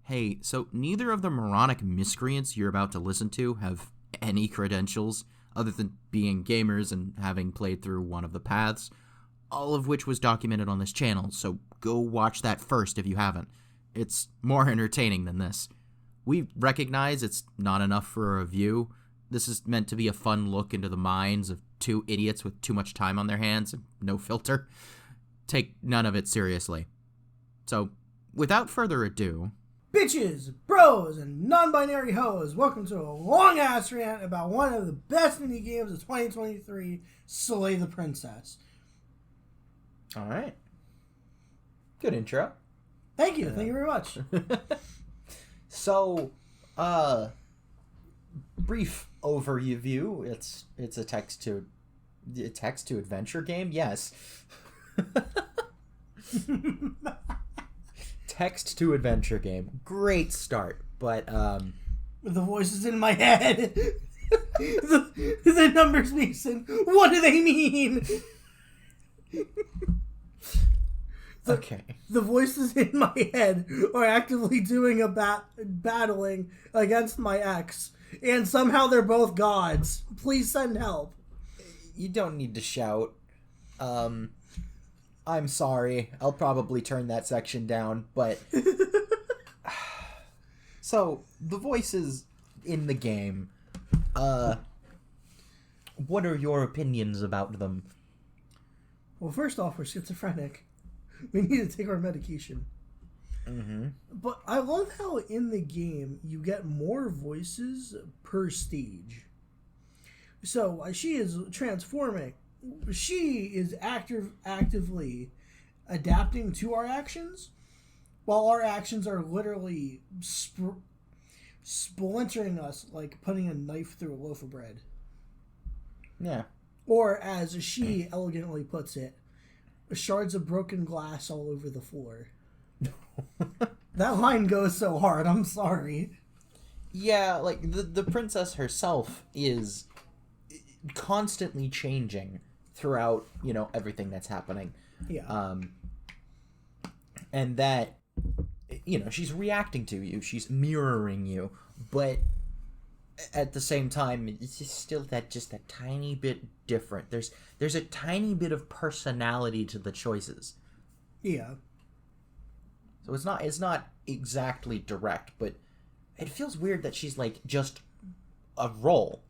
Hey, so neither of the moronic miscreants you're about to listen to have any credentials other than being gamers and having played through one of the paths, all of which was documented on this channel, so go watch that first if you haven't. It's more entertaining than this. We recognize it's not enough for a review. This is meant to be a fun look into the minds of two idiots with too much time on their hands and no filter. Take none of it seriously. So, without further ado... Bitches, bros, and non-binary hoes, welcome to a long-ass rant about one of the best indie games of 2023, Slay the Princess. Alright. Good intro. Thank you very much. So, brief overview. It's a text to adventure game. Yes. Text to adventure game. Great start, but With the voices in my head. the numbers, Mason. What do they mean? Okay. The voices in my head are actively doing a battling against my ex, and somehow they're both gods. Please send help. You don't need to shout. I'm sorry. I'll probably turn that section down, but... So, the voices in the game, what are your opinions about them? Well, first off, we're schizophrenic. We need to take our medication. Mm-hmm. But I love how in the game you get more voices per stage. So she is transforming. She is actively adapting to our actions, while our actions are literally splintering us like putting a knife through a loaf of bread. Yeah. Or, as she elegantly puts it, shards of broken glass all over the floor. That line goes so hard, I'm sorry. Yeah, like, the princess herself is constantly changing throughout, everything that's happening. Yeah. And that, she's reacting to you, she's mirroring you, but at the same time, it's still just a tiny bit different. There's a tiny bit of personality to the choices. Yeah. So it's not exactly direct, but it feels weird that she's like just a role.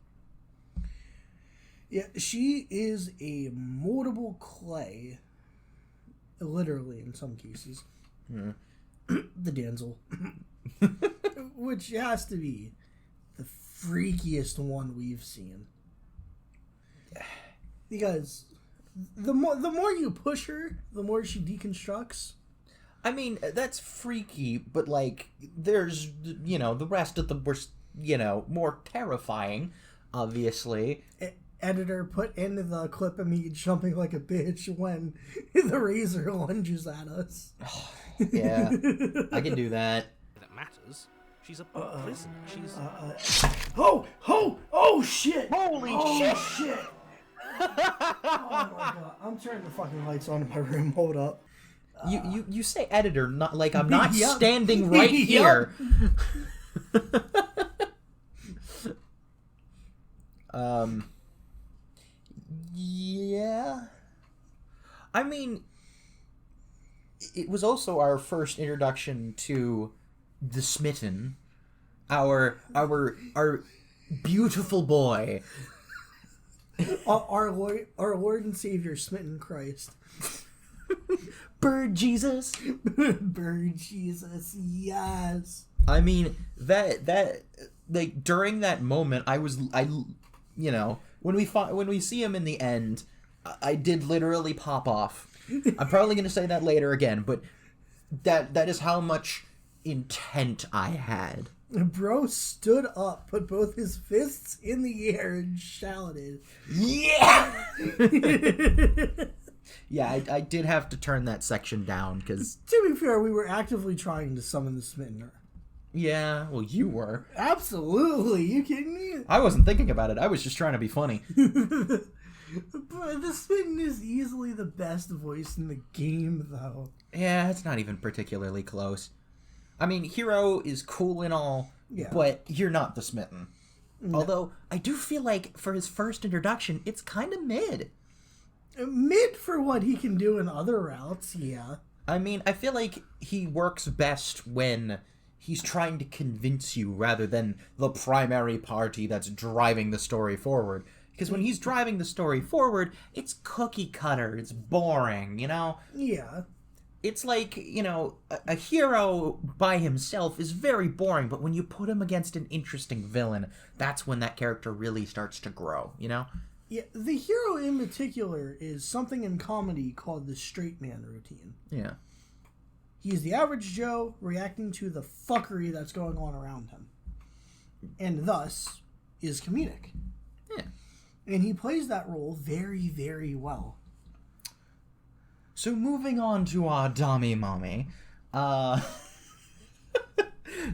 Yeah, she is a moldable clay, literally in some cases. Mm. The damsel, which has to be the freakiest one we've seen, because the more you push her, the more she deconstructs. I mean, that's freaky, but like there's the rest of them were more terrifying, obviously. Editor, put in the clip of me jumping like a bitch when the razor lunges at us. Yeah, I can do that. That matters. She's a prisoner. She's Oh shit! Holy shit! Oh my god! I'm turning the fucking lights on in my room. Hold up. You say editor, not like I'm not Yep. standing right here. Yeah. I mean, it was also our first introduction to the Smitten, our beautiful boy, Our Lord and Savior, smitten Christ. Bird Jesus. Bird Jesus, yes. I mean, that like during that moment, when we see him in the end, I did literally pop off. I'm probably gonna say that later again, but that is how much intent I had. Bro stood up, put both his fists in the air, and shouted, "Yeah!" Yeah, I did have to turn that section down, because... To be fair, we were actively trying to summon the Smitten. Yeah, well, you were. Absolutely, you kidding me? I wasn't thinking about it, I was just trying to be funny. But the Smitten is easily the best voice in the game, though. Yeah, it's not even particularly close. I mean, Hero is cool and all, but you're not the Smitten. No. Although, I do feel like for his first introduction, it's kind of mid. Mid for what he can do in other routes, yeah. I mean, I feel like he works best when he's trying to convince you rather than the primary party that's driving the story forward. Because when he's driving the story forward, it's cookie cutter, it's boring, you know? Yeah. It's like, you know, a hero by himself is very boring, but when you put him against an interesting villain, that's when that character really starts to grow, you know? Yeah, the hero in particular is something in comedy called the straight man routine. Yeah. He's the average Joe reacting to the fuckery that's going on around him. And thus is comedic. Yeah. And he plays that role very, very well. So moving on to our Dami Mommy.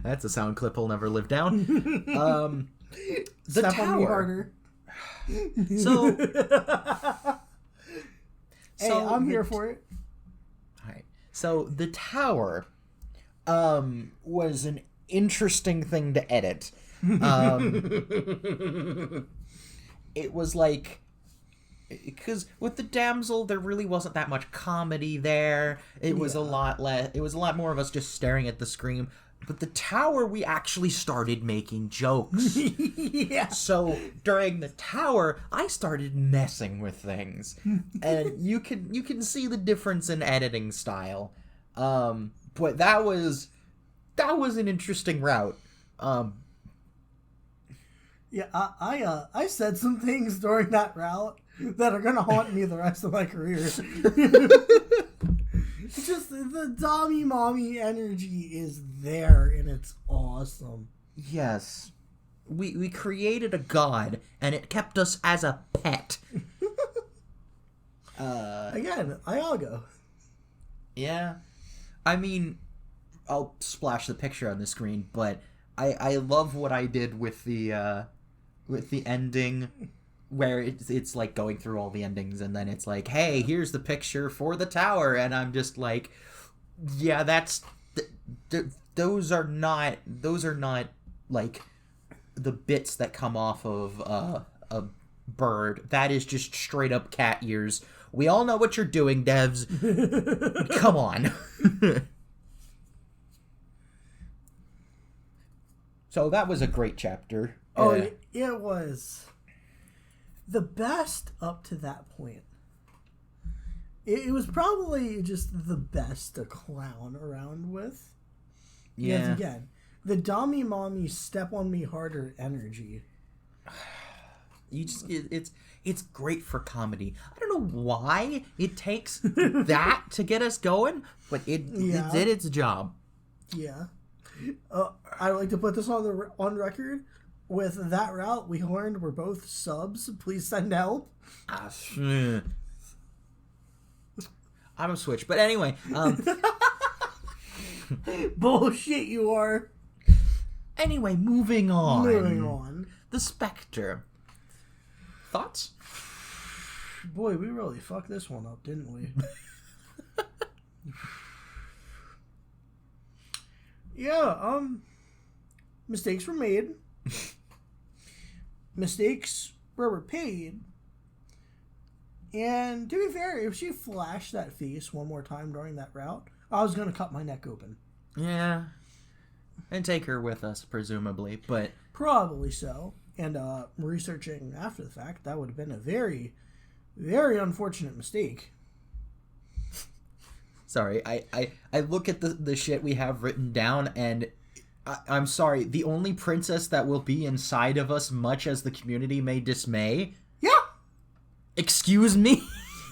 That's a sound clip he'll never live down. The Step tower. on me harder. So, hey, I'm here for it. Alright. So the tower was an interesting thing to edit. It was like, because with the damsel there really wasn't that much comedy there. It was a lot less. It was a lot more of us just staring at the screen. But the tower, we actually started making jokes. Yeah. So during the tower, I started messing with things, and you can see the difference in editing style. But that was an interesting route. Yeah, I said some things during that route that are gonna haunt me the rest of my career. Just the Dami Mommy energy is there, and it's awesome. Yes. We created a god, and it kept us as a pet. Again, Iago. Yeah. I mean, I'll splash the picture on the screen, but I love what I did with the ending, where it's like going through all the endings, and then it's like, hey, here's the picture for the tower, and I'm just like, yeah, that's those are not like the bits that come off of a bird. That is just straight up cat ears. We all know what you're doing, devs. Come on. So that was a great chapter. Oh, it was the best up to that point. It was probably just the best to clown around with. Yeah. Because again, the Dami Mommy step on me harder energy. It's great for comedy. I don't know why it takes that to get us going, but it did its job. Yeah. I'd like to put this on record. With that route, we learned we're both subs. Please send help. I'm a switch, but anyway. Bullshit, you are. Anyway, moving on. The Spectre. Thoughts? Boy, we really fucked this one up, didn't we? Yeah, mistakes were made. Mistakes were repaid. And to be fair, if she flashed that face one more time during that route, I was going to cut my neck open. Yeah. And take her with us, presumably, but... Probably so. And researching after the fact, that would have been a very, very unfortunate mistake. Sorry, I look at the shit we have written down, and I'm sorry, the only princess that will be inside of us, much as the community may dismay... Yeah! Excuse me?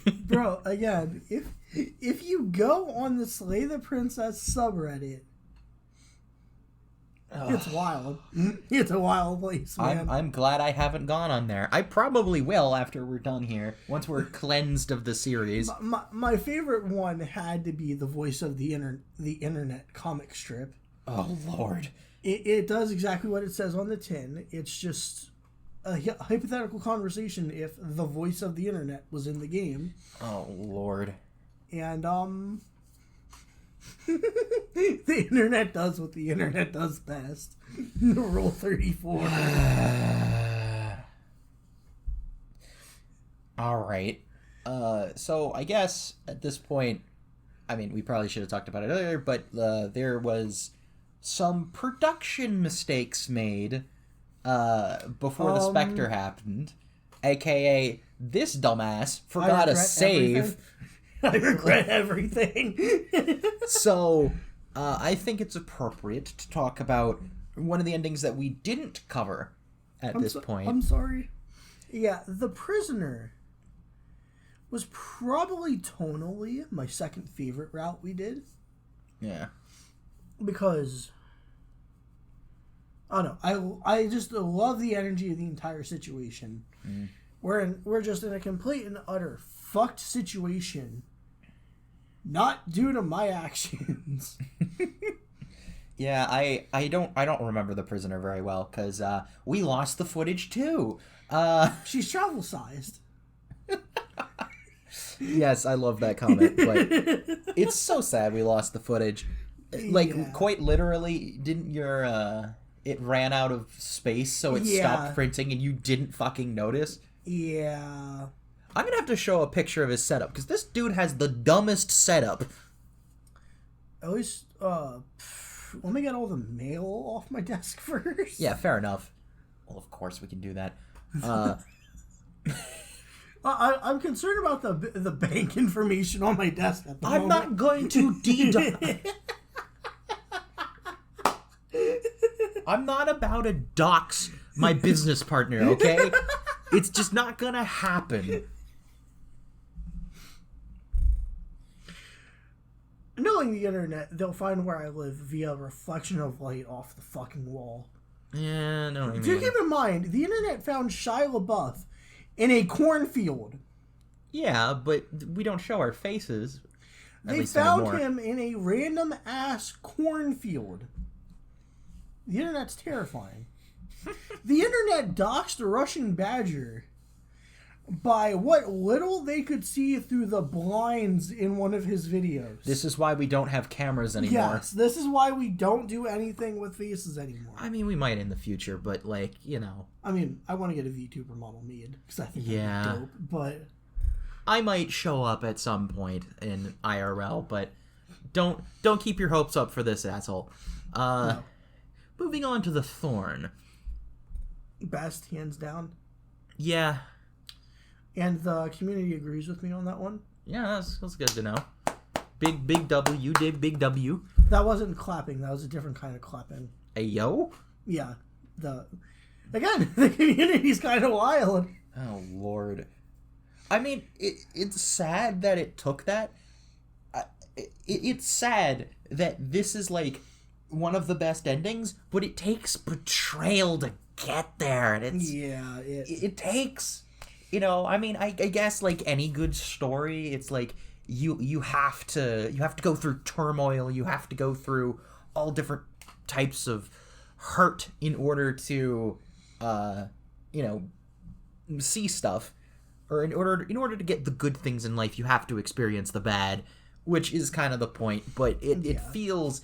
Bro, again, if you go on the Slay the Princess subreddit, it's wild. It's a wild place, man. I'm glad I haven't gone on there. I probably will after we're done here, once we're cleansed of the series. My favorite one had to be the voice of the internet comic strip. Oh, Lord. It does exactly what it says on the tin. It's just a hypothetical conversation if the voice of the internet was in the game. Oh, Lord. And, The internet does what the internet does best. Rule 34. All right. So I guess at this point, I mean, we probably should have talked about it earlier, but there was some production mistakes made before the Spectre happened, aka this dumbass forgot a save. I regret everything. So I think it's appropriate to talk about one of the endings that we didn't cover at this point. I'm sorry. Yeah, The Prisoner was probably tonally my second favorite route we did. Yeah. Because I don't know, I just love the energy of the entire situation. We're just in a complete and utter fucked situation, not due to my actions. Yeah, I don't remember The Prisoner very well because we lost the footage too. She's travel sized. Yes, I love that comment, but it's so sad we lost the footage. Like, quite literally, didn't your it ran out of space, so it stopped printing and you didn't fucking notice? Yeah. I'm gonna have to show a picture of his setup, because this dude has the dumbest setup. At least, let me get all the mail off my desk first. Yeah, fair enough. Well, of course we can do that. I'm concerned about the bank information on my desk at the moment. I'm not going to I'm not about to dox my business partner, okay? It's just not gonna happen. Knowing the internet, they'll find where I live via reflection of light off the fucking wall. Yeah, no. Do keep in mind, the internet found Shia LaBeouf in a cornfield. Yeah, but we don't show our faces. They found him in a random ass cornfield. The internet's terrifying. The internet doxed a Russian badger by what little they could see through the blinds in one of his videos. This is why we don't have cameras anymore. Yes, this is why we don't do anything with faces anymore. I mean, we might in the future, but, like, you know. I mean, I want to get a VTuber model made, because I think that'd be dope, but... I might show up at some point in IRL, but don't keep your hopes up for this asshole. No. Moving on to the Thorn. Best, hands down. Yeah. And the community agrees with me on that one. Yeah, that's good to know. Big W, big W. That wasn't clapping. That was a different kind of clapping. Ayo? Yeah. Again, the community's kind of wild. Oh, Lord. I mean, it's sad that it took that. It's sad that this is, like, one of the best endings, but it takes betrayal to get there. And it's... Yeah, it takes... You know, I mean, I guess, like any good story, it's like you have to go through turmoil, you have to go through all different types of hurt in order to see stuff, or in order to get the good things in life, you have to experience the bad, which is kind of the point. But it feels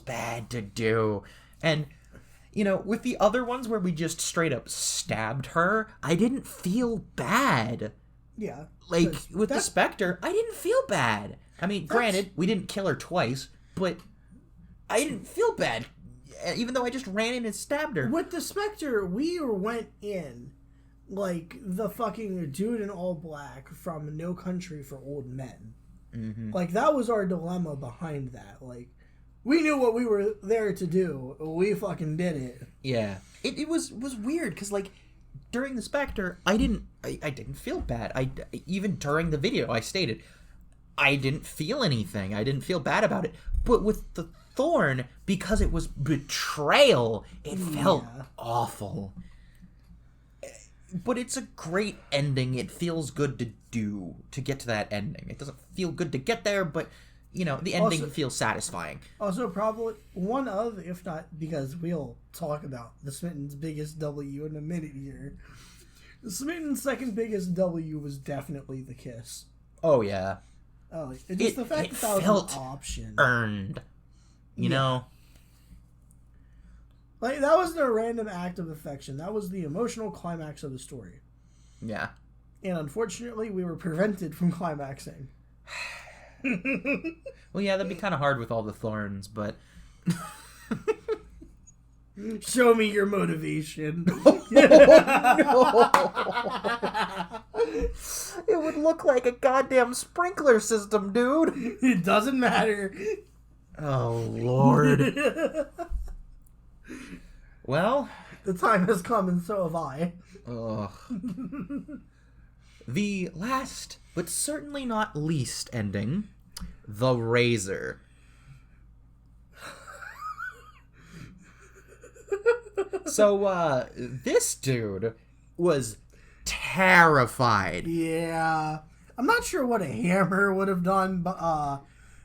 bad to do, and. You know, with the other ones where we just straight up stabbed her, I didn't feel bad. Yeah. Like, with the Spectre, I didn't feel bad. I mean, granted, we didn't kill her twice, but I didn't feel bad, even though I just ran in and stabbed her. With the Spectre, we went in like the fucking dude in all black from No Country for Old Men. Mm-hmm. Like, that was our dilemma behind that. Like, we knew what we were there to do. We fucking did it. Yeah. It was weird, because, like, during the Spectre, I didn't feel bad. Even during the video, I stated, I didn't feel anything. I didn't feel bad about it. But with the Thorn, because it was betrayal, it felt awful. But it's a great ending. It feels good to get to that ending. It doesn't feel good to get there, but... You know, the ending feels satisfying. Also, probably one of, if not, because we'll talk about the Smitten's biggest W in a minute here. The Smitten's second biggest W was definitely the kiss. Oh, yeah. Oh, it's just the fact that was felt an option. earned. You know? Like, that wasn't a random act of affection. That was the emotional climax of the story. Yeah. And unfortunately, we were prevented from climaxing. Well, yeah, that'd be kind of hard with all the thorns, but... Show me your motivation. It would look like a goddamn sprinkler system, dude. It doesn't matter. Oh, Lord. Well... The time has come, and so have I. Ugh. The last, but certainly not least ending, The Razor. So, this dude was terrified. Yeah. I'm not sure what a hammer would have done, but,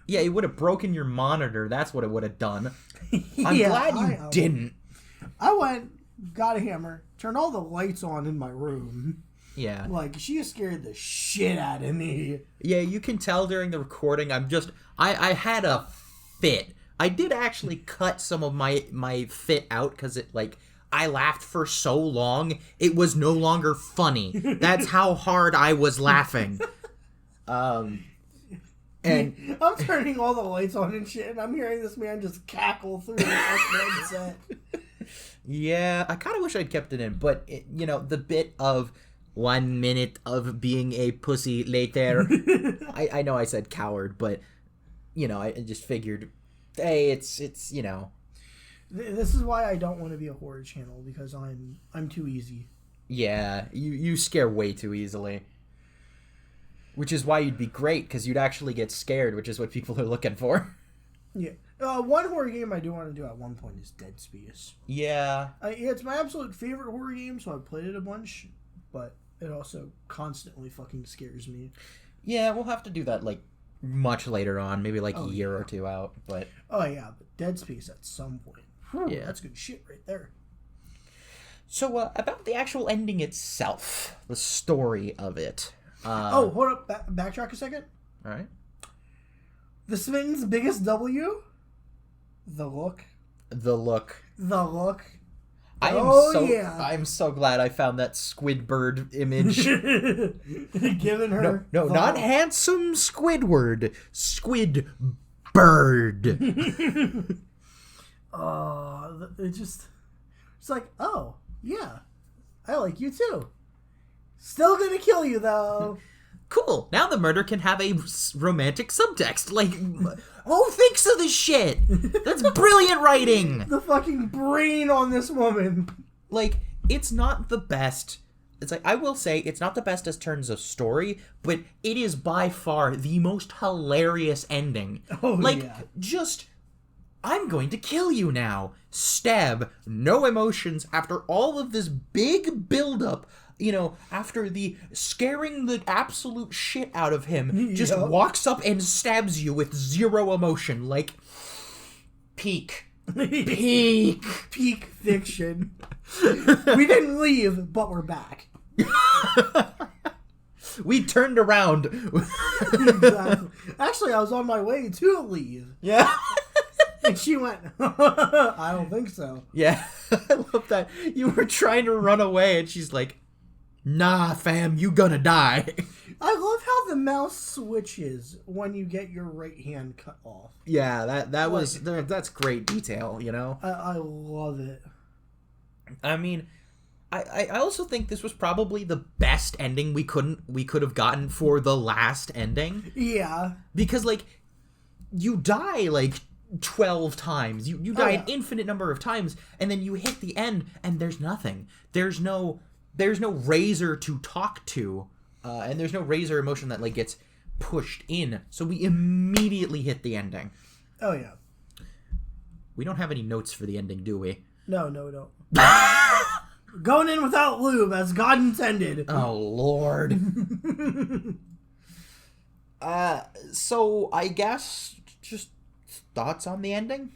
Yeah, it would have broken your monitor. That's what it would have done. I'm yeah, glad you didn't. I went, got a hammer, turned all the lights on in my room. Yeah. Like, she scared the shit out of me. Yeah, you can tell during the recording, I had a fit. I did actually cut some of my fit out because it, like, I laughed for so long, it was no longer funny. That's how hard I was laughing. And I'm turning all the lights on and shit, and I'm hearing this man just cackle through the headset. Yeah, I kind of wish I'd kept it in, but, the bit of 1 minute of being a pussy later, I know I said coward, but, I just figured, hey, it's This is why I don't want to be a horror channel, because I'm too easy. Yeah, you scare way too easily. Which is why you'd be great, because you'd actually get scared, which is what people are looking for. Yeah. One horror game I do want to do at one point is Dead Space. Yeah. It's my absolute favorite horror game, so I've played it a bunch, but it also constantly fucking scares me. Yeah, we'll have to do that, like, much later on, maybe like a year or two out, but... Oh, yeah, but Dead Space at some point. Whew, yeah. That's good shit right there. So, about the actual ending itself, the story of it. Hold up, backtrack a second. Alright. The Smitten's biggest W? The look. The look. The look. I'm so glad I found that Squidward image. Giving her... No, not handsome Squidward. Squidbird. It's like, oh, yeah. I like you too. Still gonna kill you, though. Cool. Now the murder can have a romantic subtext. Like, who thinks of this shit? That's brilliant writing. The fucking brain on this woman. Like, it's not the best. It's like, I will say, it's not the best as terms of story, but it is by far the most hilarious ending. Oh, like, yeah. Just, I'm going to kill you now. Stab. No emotions after all of this big buildup. After the scaring the absolute shit out of him, just walks up and stabs you with zero emotion. Like, peak fiction. We didn't leave, but we're back. We turned around. Exactly. Actually, I was on my way to leave. Yeah. And she went, I don't think so. Yeah. I love that. You were trying to run away, and she's like, nah, fam, you gonna die. I love how the mouse switches when you get your right hand cut off. Yeah, that's great detail, I love it. I mean, I also think this was probably the best ending we could have gotten for the last ending. Yeah. Because, like, you die, like, 12 times. You die an infinite number of times, and then you hit the end, and there's nothing. There's no razor to talk to, and there's no razor emotion that, like, gets pushed in. So we immediately hit the ending. Oh, yeah. We don't have any notes for the ending, do we? No, we don't. Going in without lube, as God intended. Oh, Lord. So I guess just thoughts on the ending?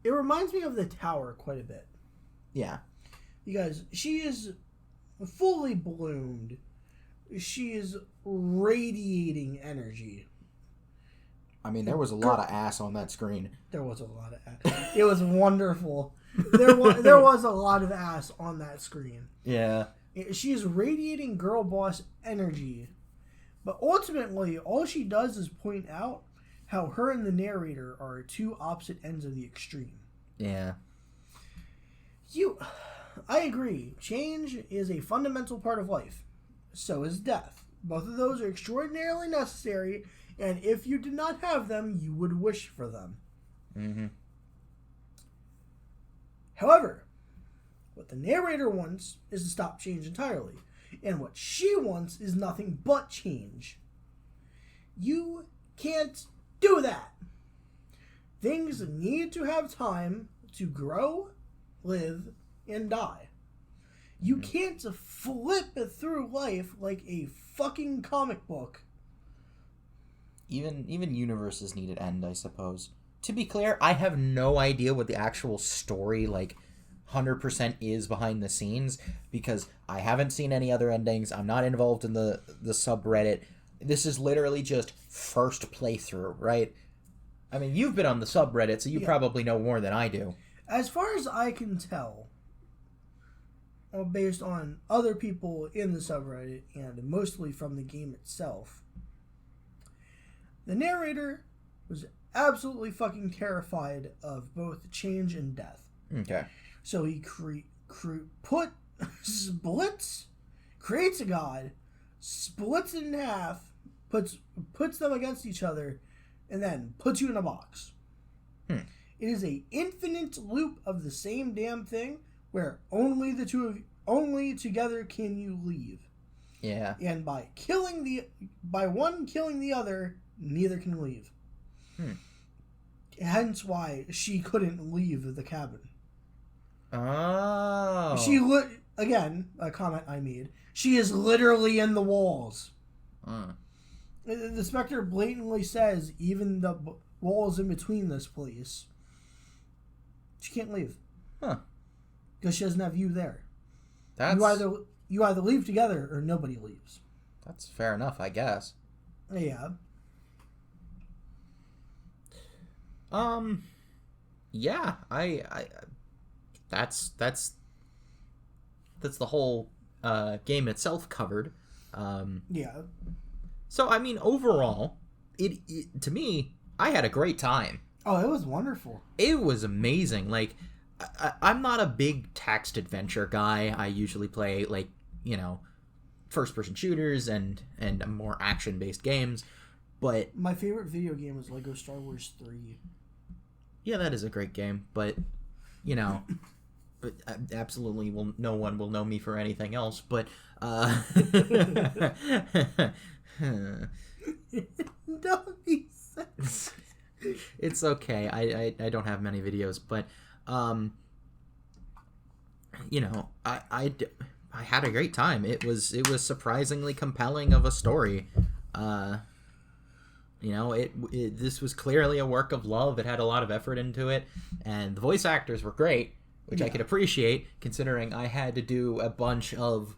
It reminds me of The Tower quite a bit. Yeah. Because she is fully bloomed she is radiating energy. I mean, there was a lot of ass on that screen. There was a lot of ass. It was wonderful. There was a lot of ass on that screen. Yeah. She is radiating girl boss energy. But ultimately, all she does is point out how her and the narrator are two opposite ends of the extreme. Yeah. I agree. Change is a fundamental part of life. So is death. Both of those are extraordinarily necessary, and if you did not have them, you would wish for them. Mm-hmm. However, what the narrator wants is to stop change entirely, and what she wants is nothing but change. You can't do that. Things need to have time to grow, live, and die. You can't flip it through life like a fucking comic book. Even universes need an end, I suppose. To be clear, I have no idea what the actual story, 100% is behind the scenes, because I haven't seen any other endings. I'm not involved in the subreddit. This is literally just first playthrough, right? I mean, you've been on the subreddit, so you probably know more than I do. As far as I can tell, based on other people in the subreddit and mostly from the game itself, the narrator was absolutely fucking terrified of both change and death. Okay. So he creates a god, splits it in half, puts them against each other, and then puts you in a box. It is a infinite loop of the same damn thing where only together can you leave. Yeah. And by one killing the other, neither can leave. Hence why she couldn't leave the cabin. Oh. Again, a comment I made. She is literally in the walls. The Spectre blatantly says even the walls in between this place. She can't leave. Huh. Because she doesn't have you there. That's... You either leave together or nobody leaves. That's fair enough, I guess. Yeah. Yeah, I that's the whole game itself covered. Yeah. So I mean, overall, it to me, I had a great time. Oh, it was wonderful. It was amazing. I'm not a big text adventure guy. I usually play first-person shooters and more action-based games. But my favorite video game was Lego Star Wars 3. Yeah, that is a great game, but but absolutely no one will know me for anything else. But Don't be sad. It's okay. I don't have many videos, but I had a great time. It was surprisingly compelling of a story. This was clearly a work of love. It had a lot of effort into it, and the voice actors were great, which I could appreciate, considering I had to do a bunch of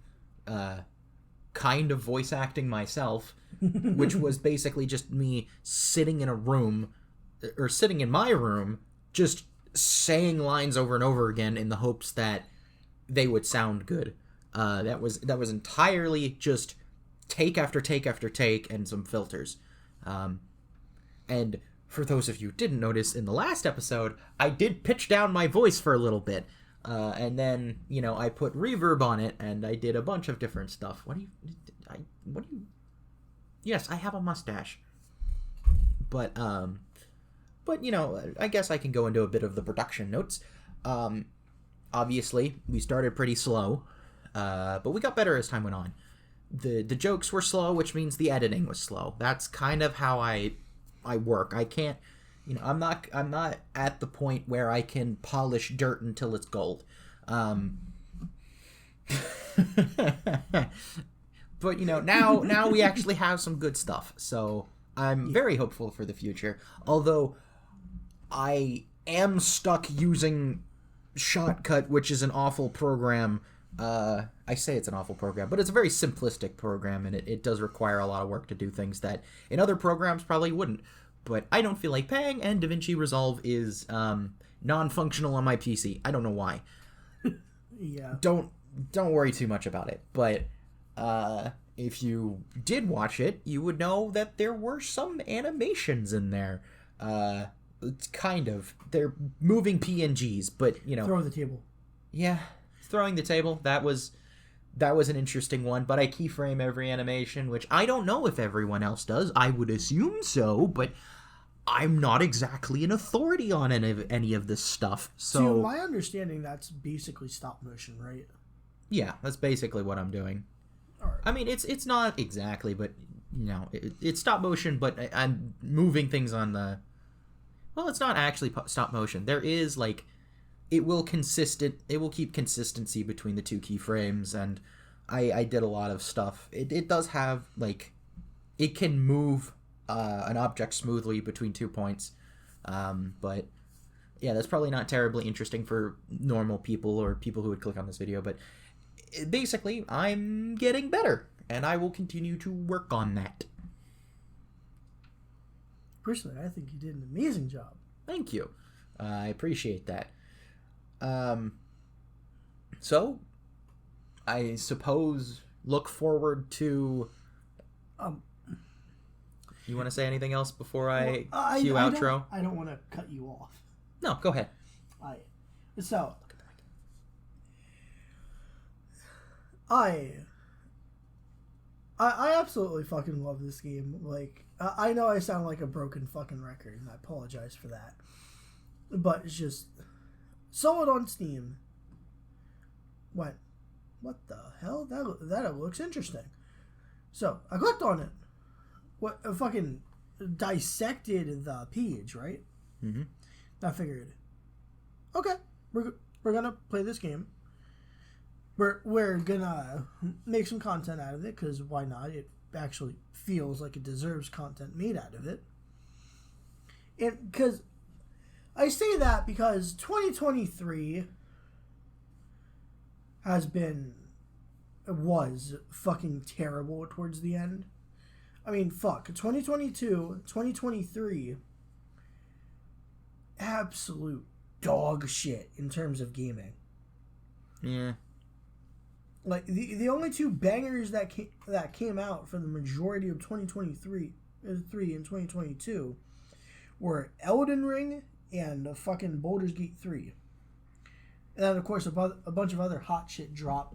kind of voice acting myself, which was basically just me sitting in my room, just saying lines over and over again in the hopes that they would sound good. That was entirely just take after take after take and some filters. And for those of you who didn't notice, in the last episode, I did pitch down my voice for a little bit. And then, I put reverb on it, and I did a bunch of different stuff. Yes, I have a mustache. But I guess I can go into a bit of the production notes. Obviously, we started pretty slow, but we got better as time went on. The jokes were slow, which means the editing was slow. That's kind of how I work. I can't, I'm not at the point where I can polish dirt until it's gold. But now we actually have some good stuff. So I'm very hopeful for the future. Although I am stuck using Shotcut, which is an awful program I say it's an awful program, but it's a very simplistic program, and it does require a lot of work to do things that in other programs probably wouldn't. But I don't feel like paying, and DaVinci Resolve is non-functional on my PC. I don't know why. Yeah. Don't worry too much about it. But if you did watch it, you would know that there were some animations in there. It's kind of, they're moving PNGs, but you know. Throw the table. Yeah, throwing the table. That was an interesting one. But I keyframe every animation, which I don't know if everyone else does. I would assume so, but I'm not exactly an authority on any of this stuff. So, to my understanding, that's basically stop motion, right? Yeah, that's basically what I'm doing. All right. I mean, it's not exactly, but you know, it's stop motion. But I'm moving things on the. Well, it's not actually stop motion. There is like, it will keep consistency between the two keyframes, and I did a lot of stuff. It does have like, it can move an object smoothly between 2 points, but yeah, that's probably not terribly interesting for normal people or people who would click on this video. But basically, I'm getting better, and I will continue to work on that. Personally, I think you did an amazing job. Thank you. I appreciate that. So, I suppose look forward to... You want to say anything else before I cue outro? I don't want to cut you off. No, go ahead. So, I absolutely fucking love this game. Like, I know I sound like a broken fucking record, and I apologize for that. But it's just, saw it on Steam. What the hell? That looks interesting. So, I clicked on it. Fucking dissected the page, right? Mm-hmm. I figured, okay, we're gonna play this game. We're gonna make some content out of it, because why not? It actually feels like it deserves content made out of it. And because I say that because 2023 was fucking terrible towards the end. I mean, fuck, 2022, 2023, absolute dog shit in terms of gaming. Yeah. Like, the only two bangers that came out for the majority of 2023 and 2022 were Elden Ring and fucking Baldur's Gate 3. And then, of course, a bunch of other hot shit dropped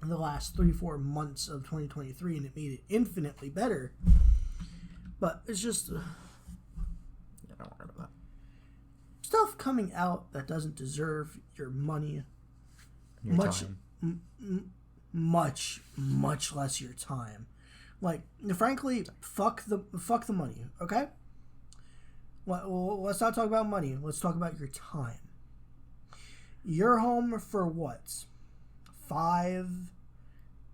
in the last 3-4 months of 2023, and it made it infinitely better. But it's just Yeah, don't worry about that. Stuff coming out that doesn't deserve your money. Your time. Much less your time. Like, frankly, fuck the money, okay? Well, let's not talk about money. Let's talk about your time. You're home for what? 5,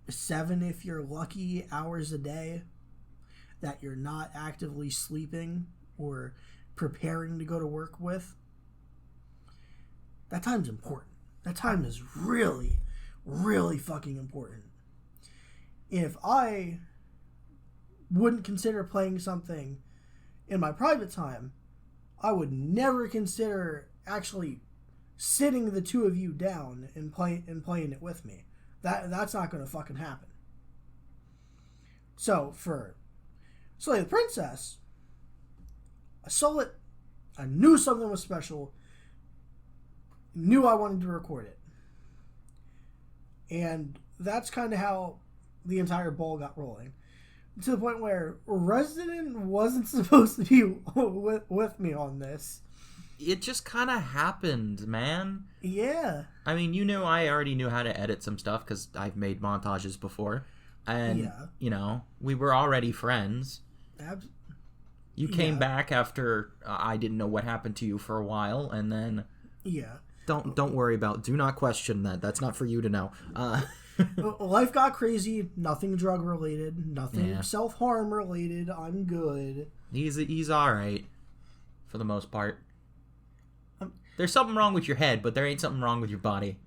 7 if you're lucky hours a day that you're not actively sleeping or preparing to go to work with. That time's important. That time is really, really fucking important. If I wouldn't consider playing something in my private time, I would never consider actually sitting the two of you down and playing it with me. That's not going to fucking happen. So for Slay the Princess, I saw it. I knew something was special. Knew I wanted to record it. And that's kind of how the entire ball got rolling. To the point where Resident wasn't supposed to be with me on this. It just kind of happened, man. Yeah. I mean, I already knew how to edit some stuff because I've made montages before. And, we were already friends. You came back after I didn't know what happened to you for a while, and then... Yeah. Don't worry about... Do not question that. That's not for you to know. Life got crazy. Nothing drug-related. Nothing self-harm related. I'm good. He's all right, for the most part. There's something wrong with your head, but there ain't something wrong with your body.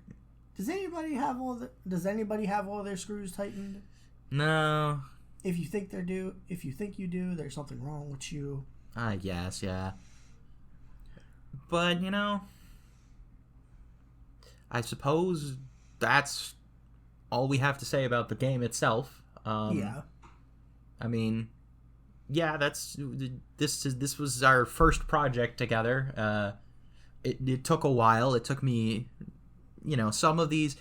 Does anybody have all their screws tightened? No. If you think you do, there's something wrong with you. I guess, yeah. But, I suppose that's all we have to say about the game itself. Yeah. I mean, yeah, this was our first project together. It took a while. It took me, some of these.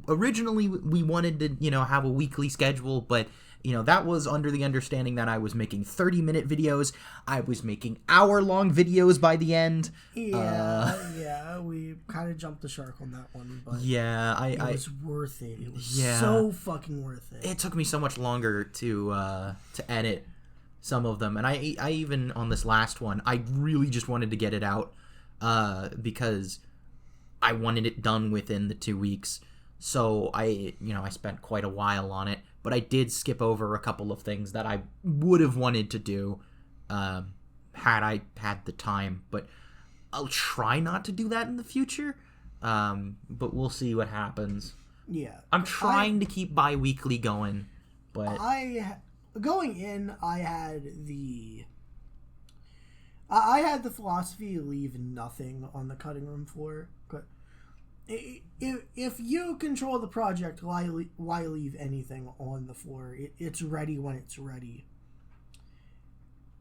Originally we wanted to, have a weekly schedule, but that was under the understanding that I was making 30-minute videos. I was making hour-long videos by the end. Yeah, we kind of jumped the shark on that one, but it was worth it. It was so fucking worth it. It took me so much longer to edit some of them, and I even on this last one, I really just wanted to get it out because I wanted it done within the 2 weeks. So I spent quite a while on it. But I did skip over a couple of things that I would have wanted to do had I had the time. But I'll try not to do that in the future. But we'll see what happens. Yeah. I'm trying to keep bi-weekly going. But going in, I had the philosophy to leave nothing on the cutting room floor. If you control the project, why leave anything on the floor? It's ready when it's ready.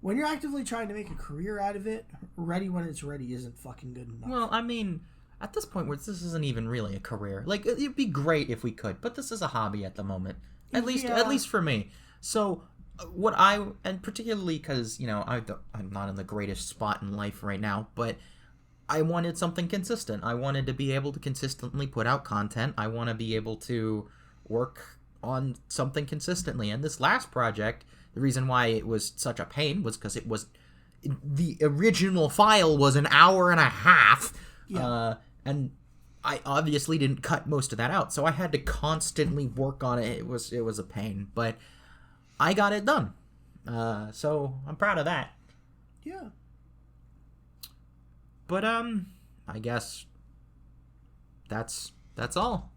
When you're actively trying to make a career out of it, ready when it's ready isn't fucking good enough. Well, I mean, at this point where this isn't even really a career. Like, it'd be great if we could, but this is a hobby at the moment. At least for me. So, and particularly because, I'm not in the greatest spot in life right now, but I wanted something consistent. I wanted to be able to consistently put out content. I want to be able to work on something consistently. And this last project, the reason why it was such a pain was because the original file was an hour and a half. Yeah. And I obviously didn't cut most of that out. So I had to constantly work on it. It was a pain, but I got it done. So I'm proud of that. Yeah. But, I guess that's all.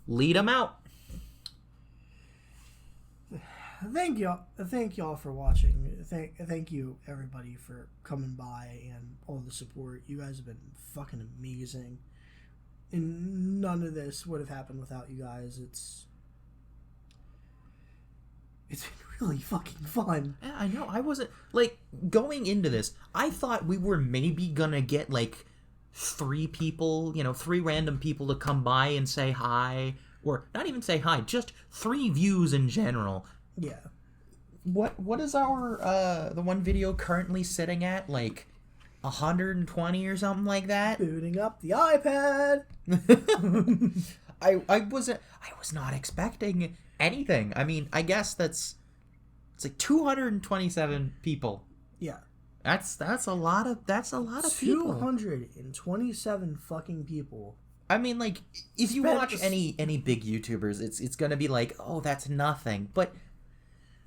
Lead them out. Thank y'all for watching. Thank you everybody for coming by and all the support. You guys have been fucking amazing. And none of this would have happened without you guys. It's been really fucking fun. Yeah, I know. I wasn't, going into this, I thought we were maybe gonna get, 3 people, 3 random people to come by and say hi. Or not even say hi, just 3 views in general. Yeah. What is our, the one video currently sitting at? 120 or something like that? Booting up the iPad! I was not expecting anything. I mean, I guess it's 227 people. Yeah. That's a lot of people. 227 fucking people. I mean, if you watch any big YouTubers, it's gonna be oh, that's nothing. But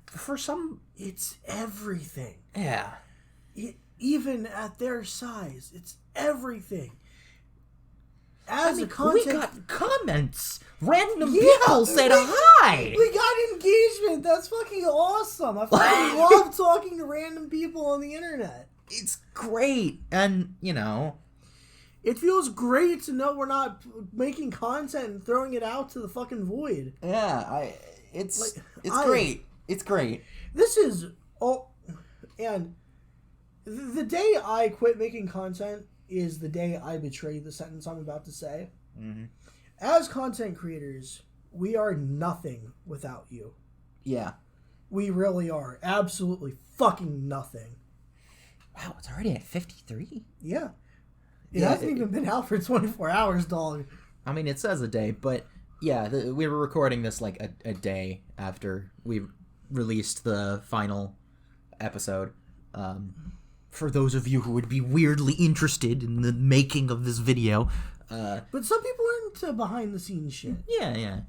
for some, it's everything. Yeah. Even at their size, it's everything. We got comments. Random people said hi. We got engagement. That's fucking awesome. I fucking love talking to random people on the internet. It's great. And, it feels great to know we're not making content and throwing it out to the fucking void. Yeah, it's great. It's great. This is and the day I quit making content is the day I betray the sentence I'm about to say. Mm-hmm. As content creators, we are nothing without you. Yeah. We really are. Absolutely fucking nothing. Wow, it's already at 53? Yeah. It hasn't even been out for 24 hours, dog. I mean, it says a day, but yeah, we were recording this a day after we released the final episode. For those of you who would be weirdly interested in the making of this video. But some people are into behind the scenes shit. Yeah.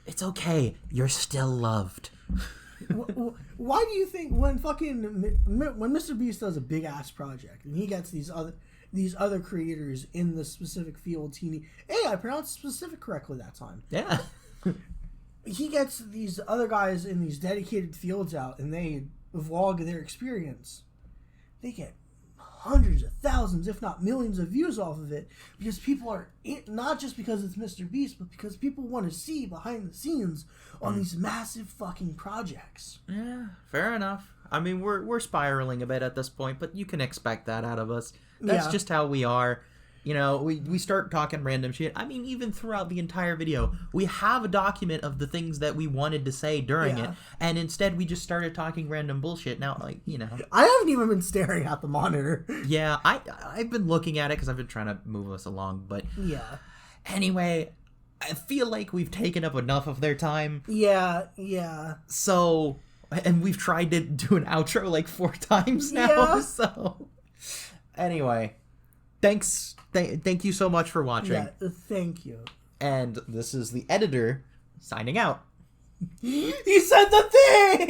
It's okay. You're still loved. Why do you think when Mr. Beast does a big ass project and he gets these other these other creators in the specific fields he needs. Hey, I pronounced specific correctly that time. Yeah. He gets these other guys in these dedicated fields out, and they vlog their experience. They get hundreds of thousands, if not millions of views off of it, because people are, not just because it's Mr. Beast, but because people want to see behind the scenes on these massive fucking projects. Yeah, fair enough. I mean, we're spiraling a bit at this point, but you can expect that out of us. That's just how we are. You know, we start talking random shit. I mean, even throughout the entire video, we have a document of the things that we wanted to say during it, and instead we just started talking random bullshit. Now, like, you know. I haven't even been staring at the monitor. Yeah, I've been looking at it because I've been trying to move us along, but... Yeah. Anyway, I feel like we've taken up enough of their time. Yeah. So... And we've tried to do an outro like 4 times now, so... Anyway... Thank you so much for watching. Yeah, thank you. And this is the editor signing out. He said the thing!